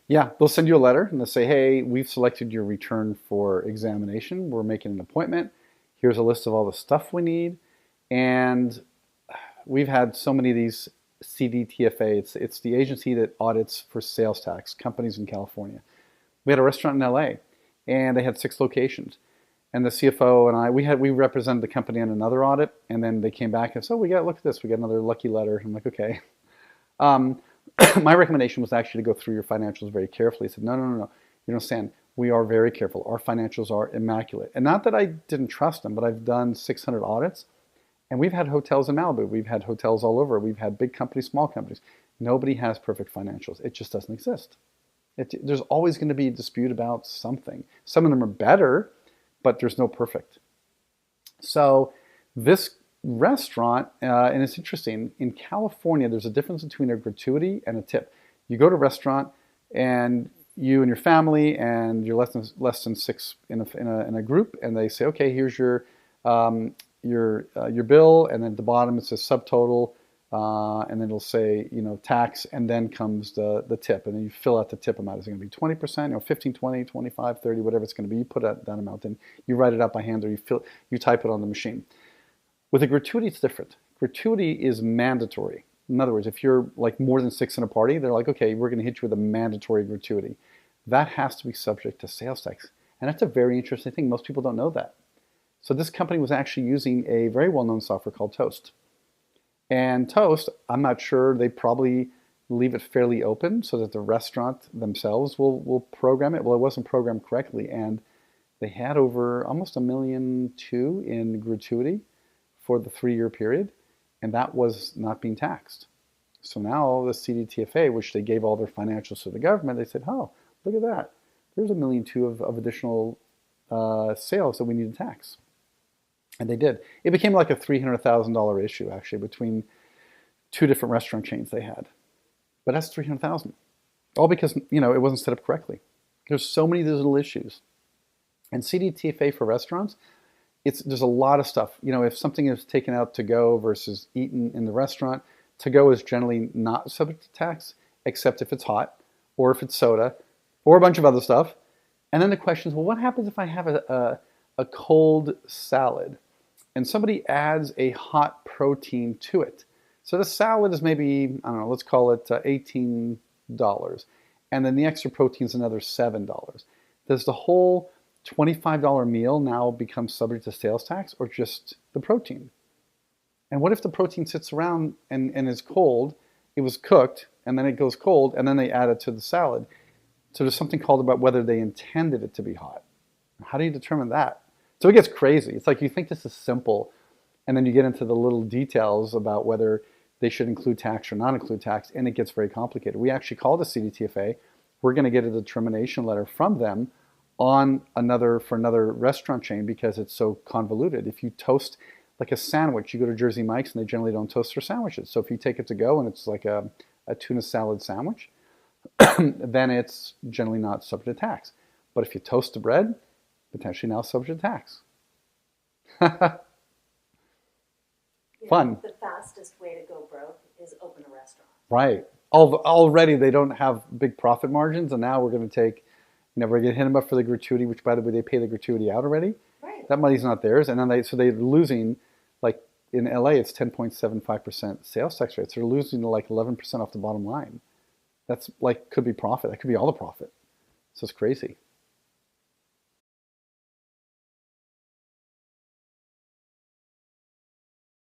Yeah, they'll send you a letter and they'll say, hey, we've selected your return for examination. We're making an appointment. Here's a list of all the stuff we need. And we've had so many of these CDTFA. It's the agency that audits for sales tax companies in California. We had a restaurant in LA and they had 6 locations. And the CFO and I, we represented the company on another audit, and then they came back and said, oh, look at this. We got another lucky letter. I'm like, okay. Um, my recommendation was actually to go through your financials very carefully. I said, no. You don't understand. We are very careful. Our financials are immaculate. And not that I didn't trust them, but I've done 600 audits, and we've had hotels in Malibu. We've had hotels all over. We've had big companies, small companies. Nobody has perfect financials. It just doesn't exist. There's always going to be a dispute about something. Some of them are better, but there's no perfect. So this restaurant, and it's interesting, in California, there's a difference between a gratuity and a tip. You go to a restaurant and you and your family and you're less than 6 in a group, and they say, okay, here's your bill, and then at the bottom it says subtotal, and then it'll say, tax, and then comes the tip, and then you fill out the tip amount. Is it going to be 20%, 15, 20, 25, 30, whatever it's going to be. You put that amount in, you write it out by hand, or you type it on the machine. With a gratuity, it's different. Gratuity is mandatory. In other words, if you're like more than 6 in a party, they're like, okay, we're going to hit you with a mandatory gratuity. That has to be subject to sales tax. And that's a very interesting thing. Most people don't know that. So this company was actually using a very well-known software called Toast. And Toast, I'm not sure, they probably leave it fairly open so that the restaurant themselves will program it. Well, it wasn't programmed correctly, and they had over almost $1.2 million in gratuity for the 3-year period, and that was not being taxed. So now the CDTFA, which they gave all their financials to the government, they said, oh, look at that. There's $1.2 million of additional sales that we need to tax. And they did. It became like a $300,000 issue, actually, between 2 different restaurant chains they had. But that's $300,000. All because, it wasn't set up correctly. There's so many little issues. And CDTFA for restaurants, there's a lot of stuff. If something is taken out to go versus eaten in the restaurant, to go is generally not subject to tax, except if it's hot, or if it's soda, or a bunch of other stuff. And then the question is, well, what happens if I have a cold salad and somebody adds a hot protein to it? So the salad is maybe, I don't know, let's call it $18. And then the extra protein is another $7. Does the whole $25 meal now become subject to sales tax, or just the protein? And what if the protein sits around and is cold? It was cooked, and then it goes cold, and then they add it to the salad. So there's something called about whether they intended it to be hot. How do you determine that? So it gets crazy. It's like you think this is simple, and then you get into the little details about whether they should include tax or not include tax, and it gets very complicated. We actually called the CDTFA. We're going to get a determination letter from them for another restaurant chain because it's so convoluted. If you toast like a sandwich, you go to Jersey Mike's and they generally don't toast their sandwiches. So if you take it to go and it's like a tuna salad sandwich, then it's generally not subject to tax. But if you toast the bread, potentially now subject to tax. Fun. The fastest way to go broke is open a restaurant. Right. Already they don't have big profit margins, and now we're going to take, we're going to hit them up for the gratuity, which, by the way, they pay the gratuity out already. Right. That money's not theirs, and then they're losing, like in LA, it's 10.75% sales tax rate. So they're losing like 11% off the bottom line. That's like, could be profit. That could be all the profit. So it's crazy.